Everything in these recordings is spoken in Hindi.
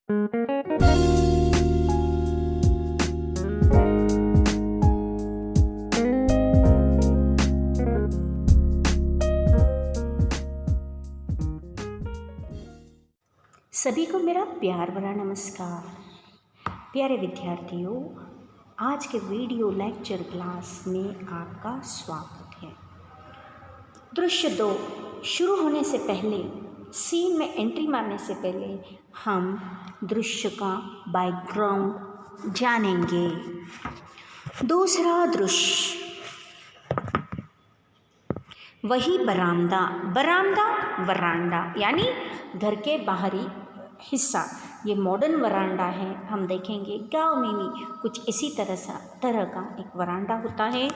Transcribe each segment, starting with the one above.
सभी को मेरा प्यार भरा नमस्कार। प्यारे विद्यार्थियों, आज के वीडियो लेक्चर क्लास में आपका स्वागत है। दृश्य 2 शुरू होने से पहले, सीन में एंट्री मारने से पहले हम दृश्य का बैकग्राउंड जानेंगे। दूसरा दृश्य, वही बरामदा, वरांडा यानी घर के बाहरी हिस्सा। ये मॉडर्न वरांडा है, हम देखेंगे गांव में भी कुछ इसी तरह का एक वरांडा होता है।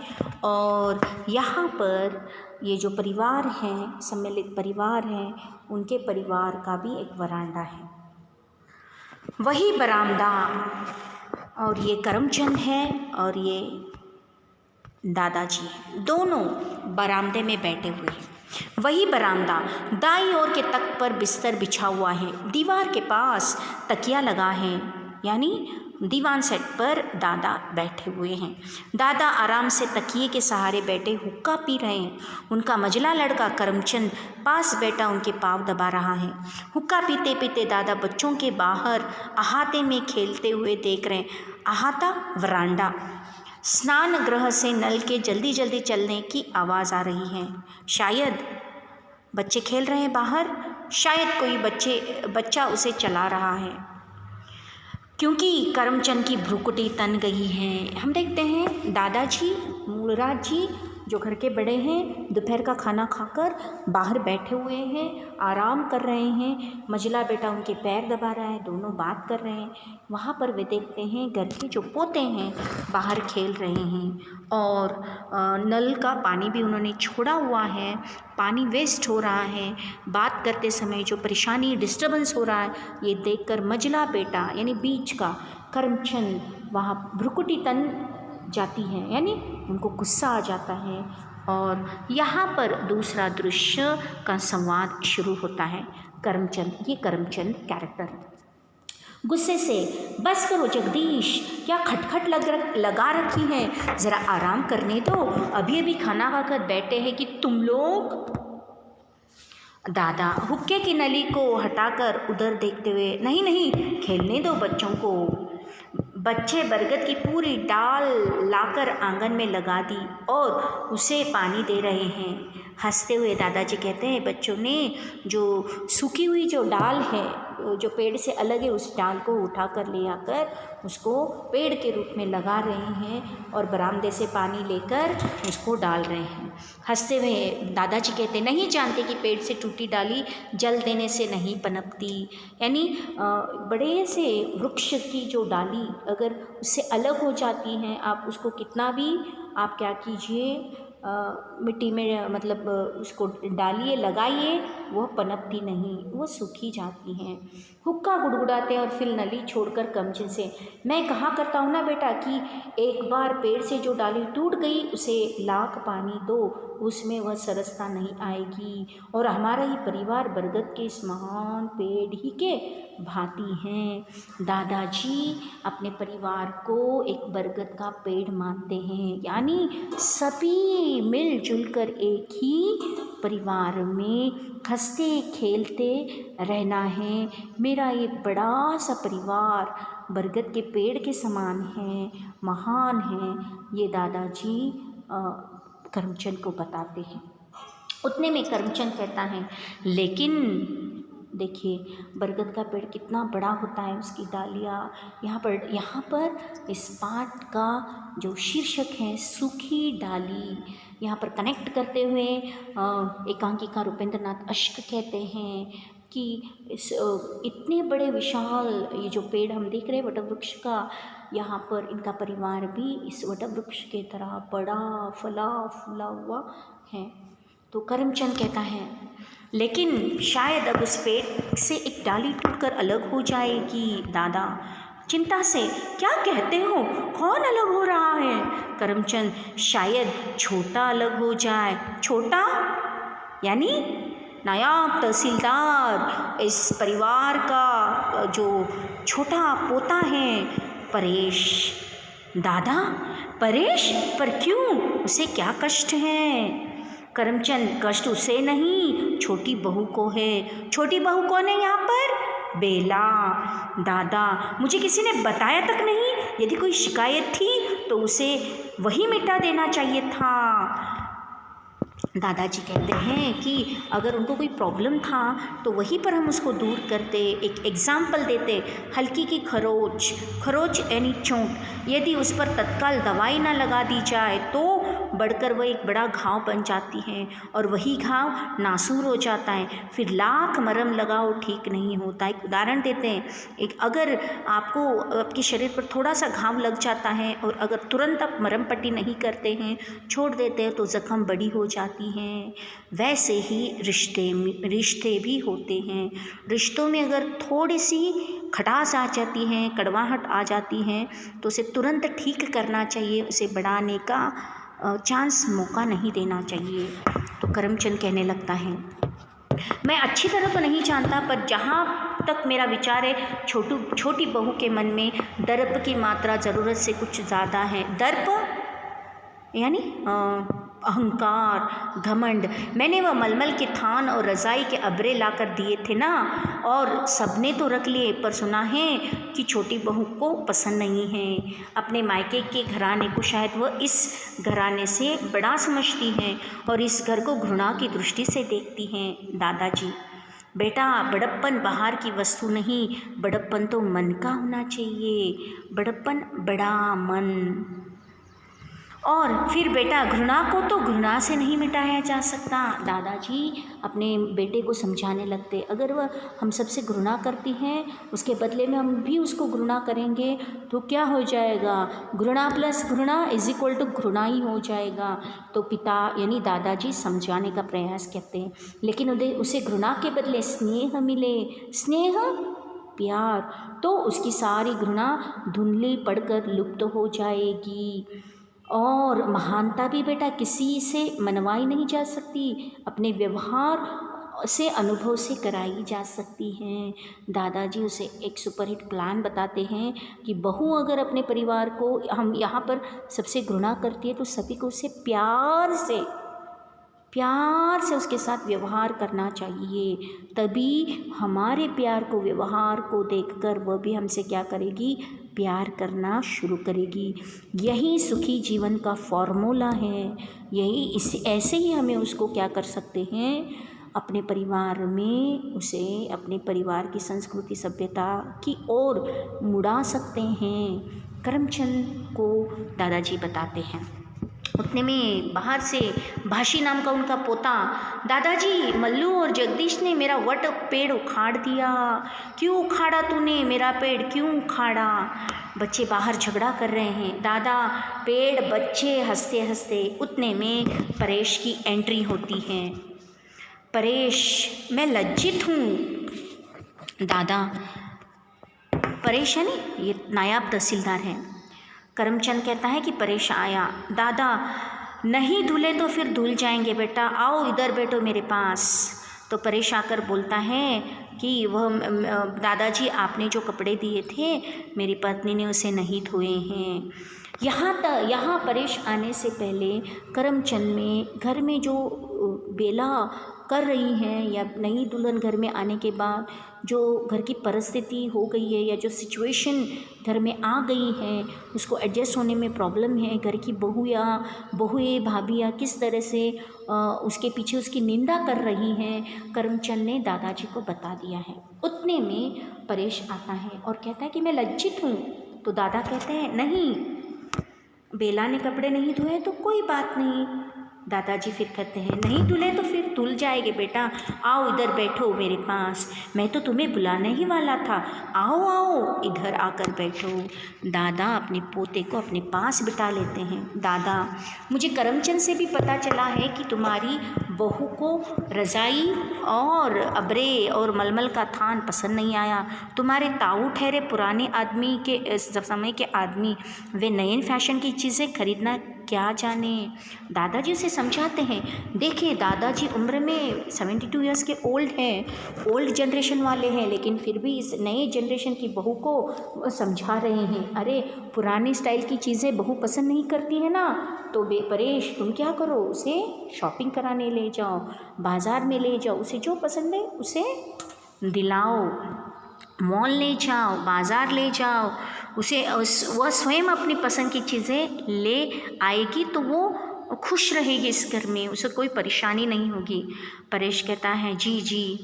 और यहाँ पर ये जो परिवार हैं, सम्मिलित परिवार हैं, उनके परिवार का भी एक वरांडा है। वही बरामदा, और ये करमचंद है और ये दादाजी, दोनों बरामदे में बैठे हुए हैं। वही बरामदा, दाईं ओर के तख्त पर बिस्तर बिछा हुआ है, दीवार के पास तकिया लगा है, यानी दीवान सेट पर दादा बैठे हुए हैं। दादा आराम से तकिए के सहारे बैठे हुक्का पी रहे हैं। उनका मझला लड़का करमचंद पास बैठा उनके पाँव दबा रहा है। हुक्का पीते पीते दादा बच्चों के बाहर अहाते में खेलते हुए देख रहे हैं। अहाता वरांडा, स्नान गृह से नल के जल्दी जल्दी चलने की आवाज़ आ रही है। शायद बच्चे खेल रहे हैं बाहर, शायद कोई बच्चा उसे चला रहा है, क्योंकि करमचंद की भ्रुकुटी तन गई है। हम देखते हैं दादाजी, मूलराज जी, जो घर के बड़े हैं, दोपहर का खाना खाकर बाहर बैठे हुए हैं, आराम कर रहे हैं। मझला बेटा उनके पैर दबा रहा है, दोनों बात कर रहे हैं। वहाँ पर वे देखते हैं घर के जो पोते हैं बाहर खेल रहे हैं, और नल का पानी भी उन्होंने छोड़ा हुआ है, पानी वेस्ट हो रहा है। बात करते समय जो परेशानी, डिस्टर्बेंस हो रहा है, ये देखकर मझला बेटा यानी बीच का करमचंद वहाँ भ्रुकुटी तन जाती है, यानी उनको गुस्सा आ जाता है। और यहाँ पर दूसरा दृश्य का संवाद शुरू होता है। करमचंद, ये करमचंद कैरेक्टर, गुस्से से, बस करो जगदीश, क्या खटखट लगा रखी है, ज़रा आराम करने दो, अभी अभी खाना खाकर बैठे हैं कि तुम लोग। दादा हुक्के की नली को हटाकर उधर देखते हुए, नहीं, खेलने दो बच्चों को। बच्चे बरगद की पूरी डाल लाकर आंगन में लगा दी और उसे पानी दे रहे हैं। हंसते हुए दादाजी कहते हैं, बच्चों ने जो सूखी हुई जो डाल है, जो पेड़ से अलग है, उस डाल को उठा कर ले आकर उसको पेड़ के रूप में लगा रहे हैं और बरामदे से पानी लेकर उसको डाल रहे हैं। हंसते हुए दादाजी कहते, नहीं जानते कि पेड़ से टूटी डाली जल देने से नहीं पनपती। यानी बड़े से वृक्ष की जो डाली अगर उससे अलग हो जाती है, आप उसको कितना भी आप क्या कीजिए, मिट्टी में मतलब उसको डालिए, लगाइए, वह पनपती नहीं, वो सूखी जाती हैं। हुक्का गुड़गुड़ाते और फिर नली छोड़कर करमचंद से, मैं कहा करता हूँ ना बेटा कि एक बार पेड़ से जो डाली टूट गई उसे लाख पानी दो, उसमें वह सरसता नहीं आएगी। और हमारा ही परिवार बरगद के इस महान पेड़ ही के भांति हैं। दादाजी अपने परिवार को एक बरगद का पेड़ मानते हैं, यानी सभी मिलजुल कर एक ही परिवार में हंसते खेलते रहना है। मेरा ये बड़ा सा परिवार बरगद के पेड़ के समान है, महान है, ये दादाजी करमचंद को बताते हैं। उतने में करमचंद कहता है, लेकिन देखिए बरगद का पेड़ कितना बड़ा होता है, उसकी डालियाँ। यहाँ पर इस पाठ का जो शीर्षक है सूखी डाली, यहाँ पर कनेक्ट करते हुए एकांकिका रूपेंद्रनाथ अश्क कहते हैं कि इस इतने बड़े विशाल ये जो पेड़ हम देख रहे हैं वटवृक्ष का, यहाँ पर इनका परिवार भी इस वटवृक्ष के तरह बड़ा फला फूला हुआ है। तो करमचंद कहता है, लेकिन शायद अब उस पेड़ से एक डाली टूटकर अलग हो जाएगी। दादा चिंता से, क्या कहते हो, कौन अलग हो रहा है? करमचंद, शायद छोटा अलग हो जाए। छोटा यानी नायाब तहसीलदार इस परिवार का जो छोटा पोता है परेश। दादा, परेश? पर क्यों? उसे क्या कष्ट है? करमचंद, कष्ट उसे नहीं, छोटी बहू को है। छोटी बहू कौन है यहाँ पर? बेला। दादा, मुझे किसी ने बताया तक नहीं। यदि कोई शिकायत थी तो उसे वही मिटा देना चाहिए था। दादाजी कहते हैं कि अगर उनको कोई प्रॉब्लम था तो वहीं पर हम उसको दूर करते। एक एग्ज़ाम्पल देते, हल्की की खरोच यानी चोट, यदि उस पर तत्काल दवाई ना लगा दी जाए तो बढ़कर वह एक बड़ा घाव बन जाती है और वही घाव नासूर हो जाता है। फिर लाख मरहम लगाओ ठीक नहीं होता। एक उदाहरण देते हैं, अगर आपको आपके शरीर पर थोड़ा सा घाव लग जाता है और अगर तुरंत आप मरहम पट्टी नहीं करते हैं, छोड़ देते हैं, तो ज़ख्म बड़ी हो जाती हैं। वैसे ही रिश्ते भी होते हैं। रिश्तों में अगर थोड़ी सी खटास आ जाती है, कड़वाहट आ जाती है, तो उसे तुरंत ठीक करना चाहिए, उसे बढ़ाने का चांस, मौका नहीं देना चाहिए। तो करमचंद कहने लगता है, मैं अच्छी तरह तो नहीं जानता, पर जहाँ तक मेरा विचार है, छोटी बहू के मन में दर्प की मात्रा ज़रूरत से कुछ ज़्यादा है। दर्प यानी अहंकार, घमंड। मैंने वह मलमल के थान और रज़ाई के अबरे लाकर दिए थे ना, और सबने तो रख लिए, पर सुना है कि छोटी बहू को पसंद नहीं है। अपने मायके के घराने को शायद वह इस घराने से बड़ा समझती हैं और इस घर को घृणा की दृष्टि से देखती हैं। दादाजी, बेटा, बड़प्पन बाहर की वस्तु नहीं, बड़प्पन तो मन का होना चाहिए। बड़प्पन, बड़ा मन। और फिर बेटा, घृणा को तो घृणा से नहीं मिटाया जा सकता। दादाजी अपने बेटे को समझाने लगते, अगर वह हम सबसे घृणा करती हैं, उसके बदले में हम भी उसको घृणा करेंगे तो क्या हो जाएगा? घृणा प्लस घृणा इज इक्वल टू घृणा ही हो जाएगा। तो पिता यानी दादाजी समझाने का प्रयास करते हैं, लेकिन उसे घृणा के बदले स्नेह मिले। स्नेह, प्यार, तो उसकी सारी घृणा धुंधली पड़कर लुप्त हो जाएगी। और महानता भी बेटा किसी से मनवाई नहीं जा सकती, अपने व्यवहार से, अनुभव से कराई जा सकती हैं। दादाजी उसे एक सुपरहिट प्लान बताते हैं कि बहू अगर अपने परिवार को, हम यहाँ पर सबसे घृणा करती है, तो सभी को उसे प्यार से उसके साथ व्यवहार करना चाहिए। तभी हमारे प्यार को, व्यवहार को देखकर वह भी हमसे क्या करेगी? प्यार करना शुरू करेगी। यही सुखी जीवन का फॉर्मूला है। ऐसे ही हमें उसको क्या कर सकते हैं? अपने परिवार में उसे अपने परिवार की संस्कृति, सभ्यता की ओर मुड़ा सकते हैं। करमचंद को दादाजी बताते हैं। उतने में बाहर से भाशी नाम का उनका पोता, दादाजी, मल्लू और जगदीश ने मेरा वट पेड़ उखाड़ दिया। क्यों उखाड़ा तूने मेरा पेड़, क्यों उखाड़ा? बच्चे बाहर झगड़ा कर रहे हैं। दादा, पेड़, बच्चे हंसते हंसते। उतने में परेश की एंट्री होती है। परेश, मैं लज्जित हूँ। दादा, परेश है नहीं, ये नायाब तहसीलदार हैं। करमचंद कहता है कि परेश आया। दादा, नहीं धुले तो फिर धुल जाएंगे बेटा, आओ इधर बैठो मेरे पास। तो परेश आकर बोलता है कि वह दादाजी, आपने जो कपड़े दिए थे, मेरी पत्नी ने उसे नहीं धोए हैं। यहाँ परेश आने से पहले करमचंद में घर में जो बेला कर रही हैं, या नई दुल्हन घर में आने के बाद जो घर की परिस्थिति हो गई है, या जो सिचुएशन घर में आ गई है, उसको एडजस्ट होने में प्रॉब्लम है, घर की बहुएं, भाभियाँ किस तरह से उसके पीछे उसकी निंदा कर रही हैं, करमचंद ने दादाजी को बता दिया है। उतने में परेश आता है और कहता है कि मैं लज्जित हूँ। तो दादा कहते हैं, नहीं, बेला ने कपड़े नहीं धोए तो कोई बात नहीं। दादाजी फिर कहते हैं, नहीं धुले तो फिर धुल जाएंगे बेटा, आओ इधर बैठो मेरे पास, मैं तो तुम्हें बुलाने ही वाला था, आओ आओ इधर आकर बैठो। दादा अपने पोते को अपने पास बिठा लेते हैं। दादा, मुझे करमचंद से भी पता चला है कि तुम्हारी बहू को रज़ाई और अबरे और मलमल का थान पसंद नहीं आया। तुम्हारे ताऊ ठहरे पुराने आदमी के समय के आदमी, वे नए फैशन की चीज़ें खरीदना क्या जाने। दादाजी उसे समझाते हैं। देखिए दादाजी उम्र में 72 ईयर्स के ओल्ड हैं, ओल्ड जनरेशन वाले हैं, लेकिन फिर भी इस नए जनरेशन की बहू को समझा रहे हैं। अरे पुरानी स्टाइल की चीज़ें बहू पसंद नहीं करती है ना, तो परेश तुम क्या करो, उसे शॉपिंग कराने ले जाओ, बाज़ार में ले जाओ, उसे जो पसंद है उसे दिलाओ, मॉल ले जाओ, बाज़ार ले जाओ, वह स्वयं अपनी पसंद की चीज़ें ले आएगी तो वो खुश रहेगी इस घर में, उसे कोई परेशानी नहीं होगी। परेश कहता है जी जी,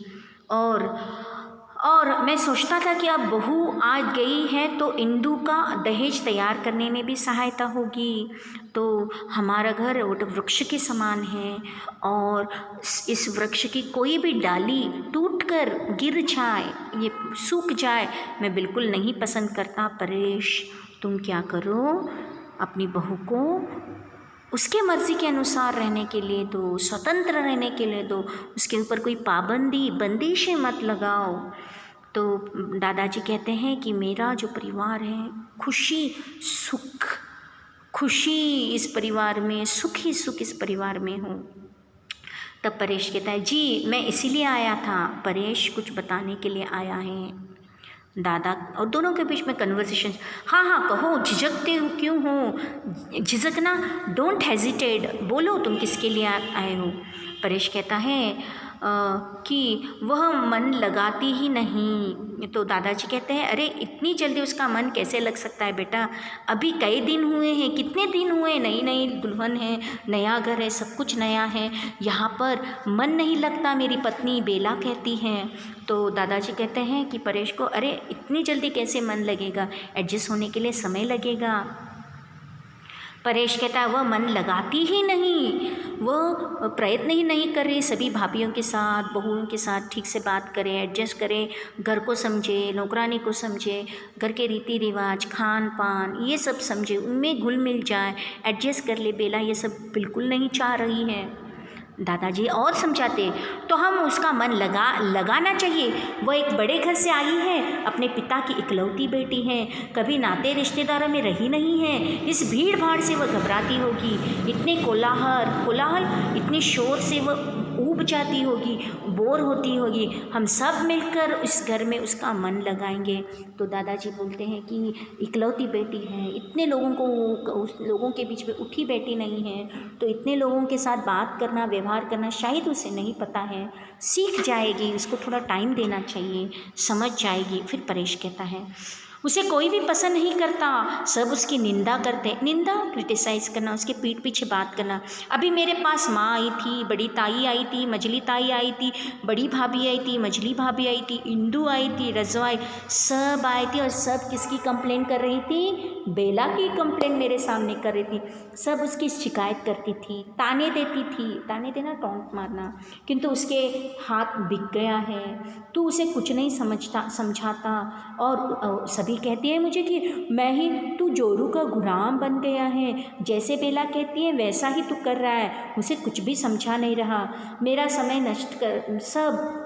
और मैं सोचता था कि अब बहू आ गई है तो इंदु का दहेज तैयार करने में भी सहायता होगी, तो हमारा घर वट वृक्ष के समान है और इस वृक्ष की कोई भी डाली टूटकर गिर जाए, ये सूख जाए, मैं बिल्कुल नहीं पसंद करता। परेश तुम क्या करो, अपनी बहू को उसके मर्ज़ी के अनुसार रहने के लिए दो, स्वतंत्र रहने के लिए दो, उसके ऊपर कोई पाबंदी बंदिशें मत लगाओ। तो दादाजी कहते हैं कि मेरा जो परिवार है, खुशी इस परिवार में, सुख ही सुख इस परिवार में हो। तब परेश कहता है जी मैं इसीलिए आया था, परेश कुछ बताने के लिए आया है। दादा और दोनों के बीच में कन्वर्सेशन, हाँ हाँ कहो, झिझकते हो क्यों हो, झिझकना, डोंट हेजिटेट, बोलो तुम किसके लिए आए हो। परेश कहता है कि वह मन लगाती ही नहीं। तो दादाजी कहते हैं अरे इतनी जल्दी उसका मन कैसे लग सकता है बेटा, अभी कई दिन हुए हैं, कितने दिन हुए, नई नई दुल्हन है, नया घर है, सब कुछ नया है, यहाँ पर मन नहीं लगता, मेरी पत्नी बेला कहती है। तो दादाजी कहते हैं कि परेश को अरे इतनी जल्दी कैसे मन लगेगा, एडजस्ट होने के लिए समय लगेगा। परेश कहता है वह मन लगाती ही नहीं, वह प्रयत्न ही नहीं कर रही सभी भाभीयों के साथ, बहुओं के साथ ठीक से बात करे, एडजस्ट करे, घर को समझे, नौकरानी को समझे, घर के रीति रिवाज, खान पान ये सब समझे, उनमें घुल मिल जाए, एडजस्ट कर ले। बेला ये सब बिल्कुल नहीं चाह रही है। दादाजी और समझाते तो हम उसका मन लगाना चाहिए, वह एक बड़े घर से आई है, अपने पिता की इकलौती बेटी है, कभी नाते रिश्तेदारों में रही नहीं है, इस भीड़ भाड़ से वह घबराती होगी, इतने कोलाहल इतने शोर से वह ऊब जाती होगी, बोर होती होगी, हम सब मिलकर इस घर में उसका मन लगाएंगे। तो दादाजी बोलते हैं कि इकलौती बेटी है, इतने लोगों के बीच में उठी बैठी नहीं है, तो इतने लोगों के साथ बात करना, व्यवहार करना शायद उसे नहीं पता है, सीख जाएगी, उसको थोड़ा टाइम देना चाहिए, समझ जाएगी। फिर परेश कहता है उसे कोई भी पसंद नहीं करता, सब उसकी निंदा करते, निंदा क्रिटिसाइज़ करना, उसके पीठ पीछे बात करना। अभी मेरे पास माँ आई थी, बड़ी ताई आई थी, मझली ताई आई थी, बड़ी भाभी आई थी, मझली भाभी आई थी, इंदू आई थी, रजवाई, सब आए थे और सब किसकी कंप्लेन कर रही थी, बेला की कंप्लेन मेरे सामने कर रही थी, सब उसकी शिकायत करती थी, ताने देती थी, ताने देना टोंट मारना, किंतु उसके हाथ बिक गया है, तू उसे कुछ नहीं समझाता और सभी कहती है मुझे कि मैं ही, तू जोरू का गुलाम बन गया है, जैसे बेला कहती है वैसा ही तू कर रहा है, उसे कुछ भी समझा नहीं रहा, मेरा समय नष्ट कर सब।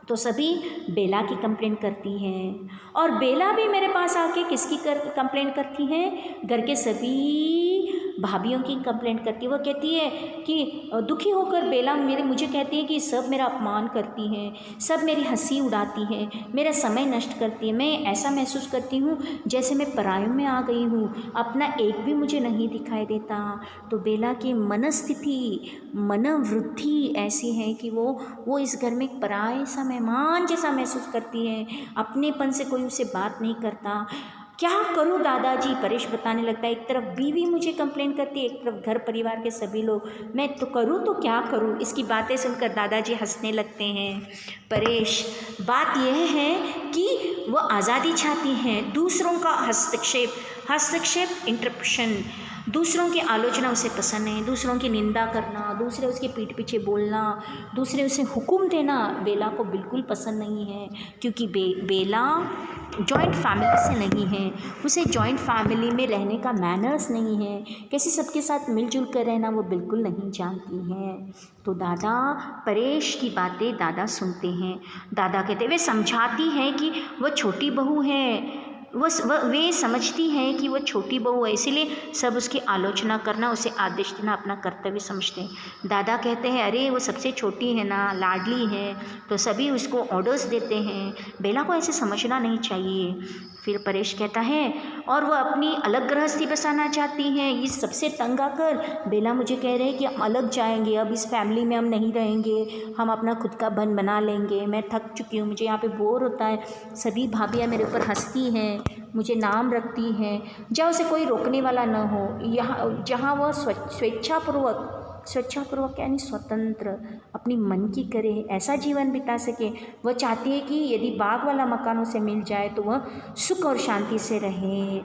तो सभी बेला की कंप्लेंट करती हैं और बेला भी मेरे पास आके किसकी कंप्लेंट करती हैं, घर के सभी भाभीयों की कंप्लेंट करती है। वो कहती है कि दुखी होकर बेला मुझे कहती है कि सब मेरा अपमान करती हैं, सब मेरी हंसी उड़ाती हैं, मेरा समय नष्ट करती है, मैं ऐसा महसूस करती हूँ जैसे मैं परायों में आ गई हूँ, अपना एक भी मुझे नहीं दिखाई देता। तो बेला की मनोवृत्ति ऐसी है कि वो इस घर में एक पराये सा मेहमान जैसा महसूस करती है, अपनेपन से कोई उसे बात नहीं करता। क्या करूं दादाजी, परेश बताने लगता है, एक तरफ बीवी मुझे कंप्लेन करती है, एक तरफ घर परिवार के सभी लोग, मैं तो करूं तो क्या करूं। इसकी बातें सुनकर दादाजी हंसने लगते हैं। परेश, बात यह है कि वो आज़ादी चाहती हैं, दूसरों का हस्तक्षेप इंटरप्शन, दूसरों की आलोचना उसे पसंद है, दूसरों की निंदा करना, दूसरे उसके पीठ पीछे बोलना, दूसरे उसे हुक्म देना बेला को बिल्कुल पसंद नहीं है, क्योंकि बेला जॉइंट फैमिली से नहीं है, उसे जॉइंट फैमिली में रहने का मैनर्स नहीं है, कैसे सबके साथ मिलजुल कर रहना वो बिल्कुल नहीं जानती है। तो दादा परेश की बातें दादा सुनते हैं। दादा कहते वे समझाती हैं कि वह छोटी बहू है, वे समझती हैं कि वो छोटी बहू है, इसीलिए सब उसकी आलोचना करना, उसे आदेश देना अपना कर्तव्य समझते हैं। दादा कहते हैं अरे वो सबसे छोटी है ना, लाडली है, तो सभी उसको ऑर्डर्स देते हैं, बेला को ऐसे समझना नहीं चाहिए। फिर परेश कहता है और वह अपनी अलग गृहस्थी बसाना चाहती हैं। इस सबसे तंग आकर बेला मुझे कह रहे हैं कि हम अलग जाएंगे, अब इस फैमिली में हम नहीं रहेंगे, हम अपना खुद का बन बना लेंगे, मैं थक चुकी हूँ, मुझे यहाँ पे बोर होता है, सभी भाभियाँ मेरे ऊपर हंसती हैं, मुझे नाम रखती हैं, जहाँ उसे कोई रोकने वाला न हो, यहाँ जहाँ वह स्वेच्छापूर्वक यानी स्वतंत्र अपनी मन की करे, ऐसा जीवन बिता सके। वह चाहती है कि यदि बाग वाला मकान उसे मिल जाए तो वह सुख और शांति से रहे।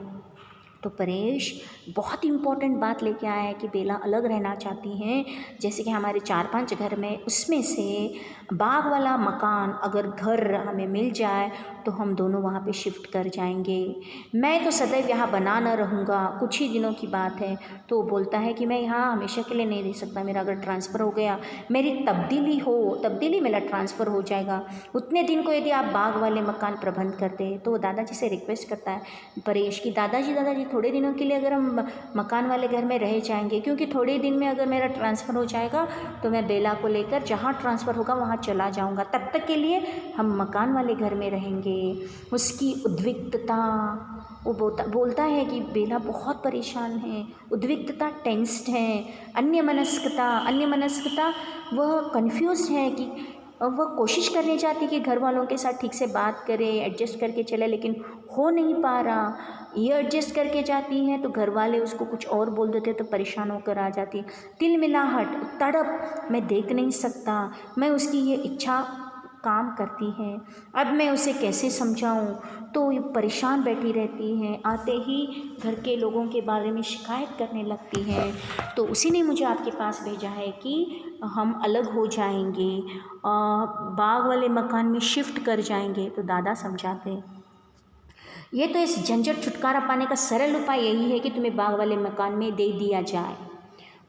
तो परेश बहुत इम्पोर्टेंट बात लेके आया है कि बेला अलग रहना चाहती हैं। जैसे कि हमारे 4-5 घर में, उसमें से बाग वाला मकान अगर घर हमें मिल जाए तो हम दोनों वहाँ पे शिफ्ट कर जाएंगे। मैं तो सदैव यहाँ बना न रहूँगा, कुछ ही दिनों की बात है। तो बोलता है कि मैं यहाँ हमेशा के लिए नहीं रह सकता, मेरा अगर ट्रांसफ़र हो गया, मेरी तब्दीली मेरा ट्रांसफ़र हो जाएगा, उतने दिन को यदि आप बाग वाले मकान प्रबंध करते। तो वो दादाजी से रिक्वेस्ट करता है परेश की, दादाजी थोड़े दिनों के लिए अगर हम मकान वाले घर में रह जाएंगे, क्योंकि थोड़े दिन में अगर मेरा ट्रांसफ़र हो जाएगा तो मैं बेला को लेकर जहाँ ट्रांसफ़र होगा वहाँ चला जाऊँगा, तब तक के लिए हम मकान वाले घर में रहेंगे। उसकी उद्विग्नता, वो बोलता है कि बेला बहुत परेशान है, उद्विग्नता, टेंस्ड है, अन्यमनस्कता वह कंफ्यूज है कि वह कोशिश करने जाती कि घर वालों के साथ ठीक से बात करे, एडजस्ट करके चले, लेकिन हो नहीं पा रहा। ये एडजस्ट करके जाती हैं तो घर वाले उसको कुछ और बोल देते तो परेशान होकर आ जाती। तिलमिलाहट, तड़प मैं देख नहीं सकता, मैं उसकी ये इच्छा काम करती है, अब मैं उसे कैसे समझाऊं। तो परेशान बैठी रहती हैं, आते ही घर के लोगों के बारे में शिकायत करने लगती हैं। तो उसी ने मुझे आपके पास भेजा है कि हम अलग हो जाएंगे, बाग वाले मकान में शिफ्ट कर जाएंगे। तो दादा समझाते ये तो इस झंझट छुटकारा पाने का सरल उपाय यही है कि तुम्हें बाग वाले मकान में दे दिया जाए,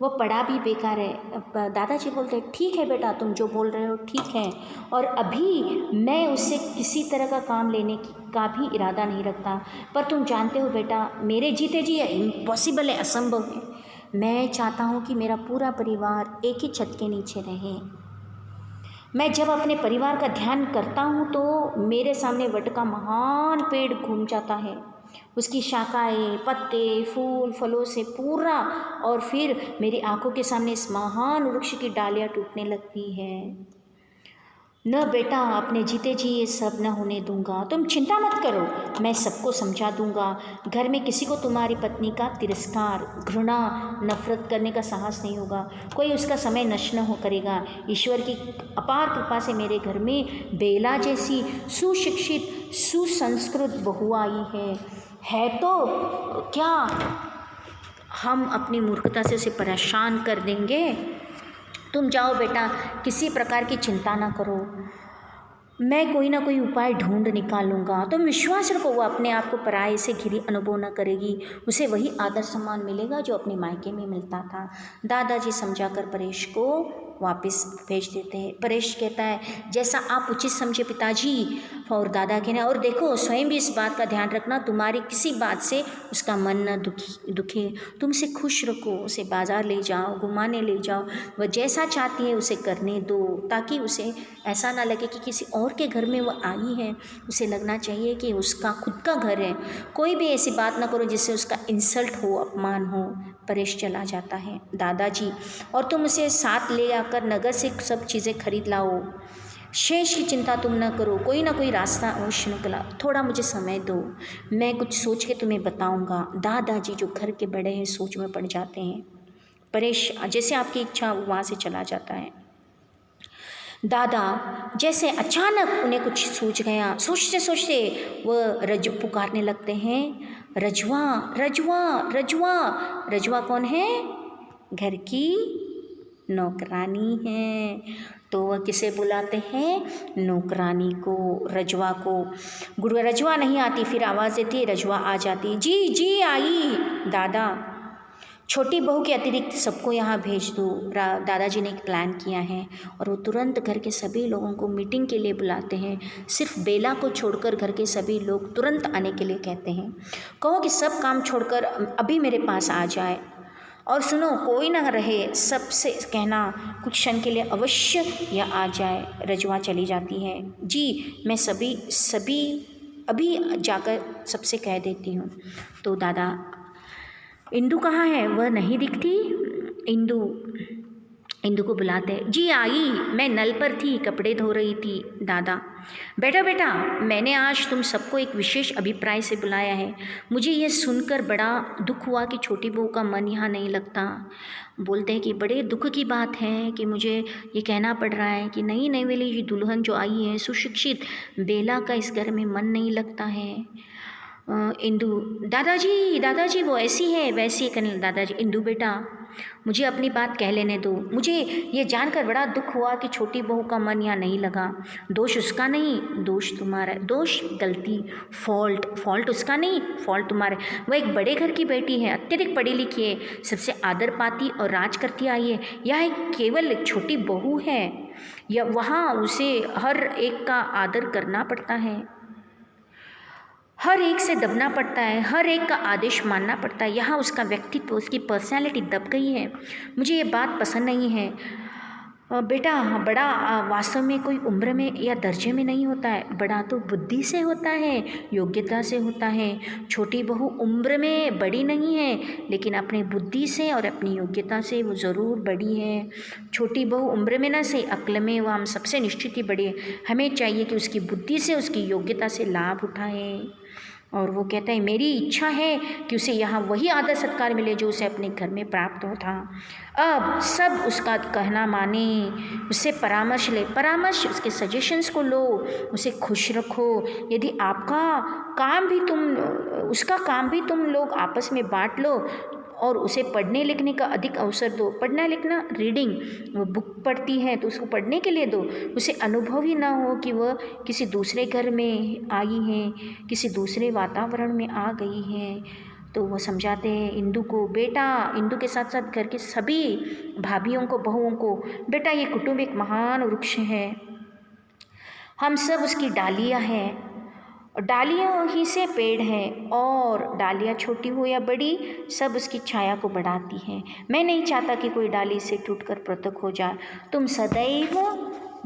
वो पढ़ा भी बेकार है। दादाजी बोलते हैं ठीक है बेटा, तुम जो बोल रहे हो ठीक है, और अभी मैं उससे किसी तरह का काम लेने का भी इरादा नहीं रखता, पर तुम जानते हो बेटा, मेरे जीते जी इम्पॉसिबल है, असंभव है। मैं चाहता हूँ कि मेरा पूरा परिवार एक ही छत के नीचे रहे। मैं जब अपने परिवार का ध्यान करता हूँ तो मेरे सामने वट का महान पेड़ घूम जाता है, उसकी शाखाएं, पत्ते, फूल, फलों से पूरा, और फिर मेरी आंखों के सामने इस महान वृक्ष की डालियाँ टूटने लगती है। न बेटा, अपने जीते जी ये सब न होने दूंगा, तुम चिंता मत करो, मैं सबको समझा दूंगा। घर में किसी को तुम्हारी पत्नी का तिरस्कार, घृणा, नफरत करने का साहस नहीं होगा, कोई उसका समय नष्ट न हो करेगा। ईश्वर की अपार कृपा से मेरे घर में बेला जैसी सुशिक्षित, सुसंस्कृत बहू आई है तो क्या हम अपनी मूर्खता से उसे परेशान कर देंगे? तुम जाओ बेटा, किसी प्रकार की चिंता ना करो, मैं कोई ना कोई उपाय ढूंढ निकालूंगा। तुम विश्वास रखो, वो अपने आप को पराये से घिरी अनुभव न करेगी, उसे वही आदर सम्मान मिलेगा जो अपने मायके में मिलता था। दादाजी समझाकर परेश को वापस भेज देते हैं। परेश कहता है जैसा आप उचित समझे पिताजी, और दादा कहना और देखो स्वयं भी इस बात का ध्यान रखना, तुम्हारी किसी बात से उसका मन न दुखे, तुम उसे खुश रखो, उसे बाज़ार ले जाओ, घुमाने ले जाओ, वह जैसा चाहती है उसे करने दो, ताकि उसे ऐसा ना लगे कि किसी और के घर में वह आई है, उसे लगना चाहिए कि उसका खुद का घर है। कोई भी ऐसी बात ना करो जिससे उसका इंसल्ट हो, अपमान हो। परेश चला जाता है। दादाजी, और तुम उसे साथ ले आकर नगर से सब चीज़ें खरीद लाओ, शेष की चिंता तुम न करो, कोई ना कोई रास्ता अवश्य निकला, थोड़ा मुझे समय दो, मैं कुछ सोच के तुम्हें बताऊंगा। दादाजी जो घर के बड़े हैं सोच में पड़ जाते हैं। परेश जैसे आपकी इच्छा वो वहाँ से चला जाता है। दादा जैसे अचानक उन्हें कुछ सूझ गया, सोचते सोचते वह रजू पुकारने लगते हैं, रजवा रजवा रजवा। रजवा कौन है? घर की नौकरानी है। तो वह किसे बुलाते हैं? नौकरानी को, रजवा को। गुड़िया रजवा नहीं आती, फिर आवाज़ देती, रजवा आ जाती, जी जी आई। दादा छोटी बहू के अतिरिक्त सबको यहाँ भेज दो। दादाजी ने एक प्लान किया है और वो तुरंत घर के सभी लोगों को मीटिंग के लिए बुलाते हैं। सिर्फ बेला को छोड़कर घर के सभी लोग तुरंत आने के लिए कहते हैं। कहो कि सब काम छोड़कर अभी मेरे पास आ जाए, और सुनो कोई ना रहे, सबसे कहना कुछ क्षण के लिए अवश्य यह आ जाए। रजवा चली जाती है। जी मैं सभी अभी जाकर सबसे कह देती हूँ। तो दादा, इंदु कहाँ है? वह नहीं दिखती। इंदु को बुलाते। जी आई, मैं नल पर थी, कपड़े धो रही थी। दादा, बेटा बेटा, मैंने आज तुम सबको एक विशेष अभिप्राय से बुलाया है। मुझे यह सुनकर बड़ा दुख हुआ कि छोटी बहू का मन यहाँ नहीं लगता। बोलते हैं कि बड़े दुख की बात है कि मुझे ये कहना पड़ रहा है कि नई वाली दुल्हन जो आई है सुशिक्षित, बेला का इस घर में मन नहीं लगता है। इंदु, दादाजी वो ऐसी है वैसी है। कहने दादाजी, इंदु बेटा मुझे अपनी बात कह लेने दो। मुझे ये जानकर बड़ा दुख हुआ कि छोटी बहू का मन यहाँ नहीं लगा। दोष उसका नहीं, दोष तुम्हारा। दोष, गलती, फॉल्ट उसका नहीं, फॉल्ट तुम्हारा। वह एक बड़े घर की बेटी है, अत्यधिक पढ़ी लिखी है, सबसे आदर पाती और राज करती आई है। यह केवल एक छोटी बहू है, या वहाँ उसे हर एक का आदर करना पड़ता है, हर एक से दबना पड़ता है, हर एक का आदेश मानना पड़ता है। यहाँ उसका व्यक्तित्व, उसकी पर्सनैलिटी दब गई है। मुझे ये बात पसंद नहीं है। बेटा, बड़ा वास्तव में कोई उम्र में या दर्जे में नहीं होता है, बड़ा तो बुद्धि से होता है, योग्यता से होता है। छोटी बहू उम्र में बड़ी नहीं है, लेकिन अपनी बुद्धि से और अपनी योग्यता से वो ज़रूर बड़ी है। छोटी बहू उम्र में ना से, अक्ल में वह हम सबसे निश्चित ही बड़ी है। हमें चाहिए कि उसकी बुद्धि से, उसकी योग्यता से लाभ उठाएं। और वो कहता है, मेरी इच्छा है कि उसे यहाँ वही आदर सत्कार मिले जो उसे अपने घर में प्राप्त हो था। अब सब उसका कहना माने, उससे परामर्श ले, उसके सजेशंस को लो, उसे खुश रखो। यदि आपका काम भी उसका काम भी तुम लोग आपस में बांट लो और उसे पढ़ने लिखने का अधिक अवसर दो। पढ़ना लिखना, रीडिंग, वो बुक पढ़ती है तो उसको पढ़ने के लिए दो। उसे अनुभव ही ना हो कि वह किसी दूसरे घर में आई है, किसी दूसरे वातावरण में आ गई है। तो वो समझाते हैं इंदु को, बेटा, इंदु के साथ साथ घर के सभी भाभियों को, बहुओं को, बेटा ये कुटुंब एक महान वृक्ष है, हम सब उसकी डालियाँ हैं, डालियों ही से पेड़ है, और डालियाँ छोटी हो या बड़ी सब उसकी छाया को बढ़ाती हैं। मैं नहीं चाहता कि कोई डाली से टूटकर पृथक हो जाए। तुम सदैव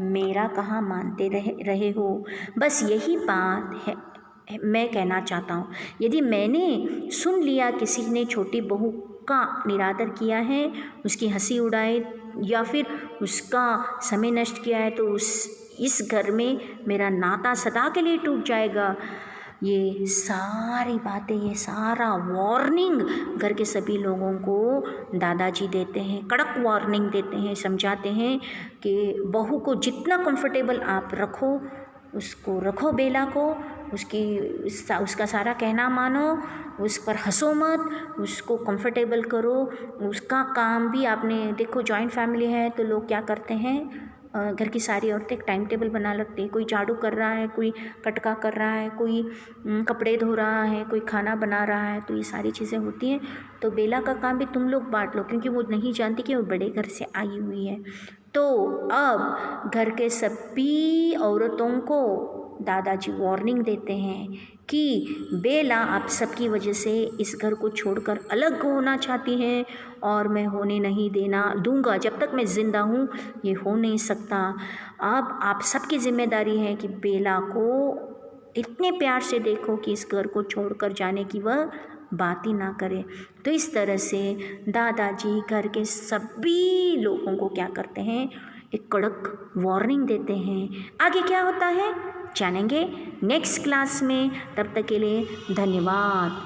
मेरा कहा मानते रहे हो, बस यही बात है मैं कहना चाहता हूँ। यदि मैंने सुन लिया किसी ने छोटी बहू का निरादर किया है, उसकी हंसी उड़ाए या फिर उसका समय नष्ट किया है, तो इस घर में मेरा नाता सदा के लिए टूट जाएगा। ये सारी बातें, ये सारा वार्निंग घर के सभी लोगों को दादाजी देते हैं, कड़क वार्निंग देते हैं, समझाते हैं कि बहू को जितना कंफर्टेबल आप रखो, उसको रखो, बेला को, उसका सारा कहना मानो, उस पर हंसो मत, उसको कंफर्टेबल करो। उसका काम भी आपने देखो, जॉइंट फैमिली है तो लोग क्या करते हैं, घर की सारी औरतें एक टाइम टेबल बना लगती है। कोई झाड़ू कर रहा है, कोई कटका कर रहा है, कोई कपड़े धो रहा है, कोई खाना बना रहा है, तो ये सारी चीज़ें होती हैं। तो बेला का काम भी तुम लोग बांट लो, क्योंकि वो नहीं जानती कि वो बड़े घर से आई हुई है। तो अब घर के सभी औरतों को दादाजी वार्निंग देते हैं कि बेला आप सबकी वजह से इस घर को छोड़कर अलग होना चाहती हैं, और मैं होने नहीं दूंगा। जब तक मैं ज़िंदा हूँ ये हो नहीं सकता। अब आप सबकी जिम्मेदारी है कि बेला को इतने प्यार से देखो कि इस घर को छोड़कर जाने की वह बात ही ना करे। तो इस तरह से दादाजी घर के सभी लोगों को क्या करते हैं, एक कड़क वार्निंग देते हैं। आगे क्या होता है जानेंगे नेक्स्ट क्लास में। तब तक के लिए धन्यवाद।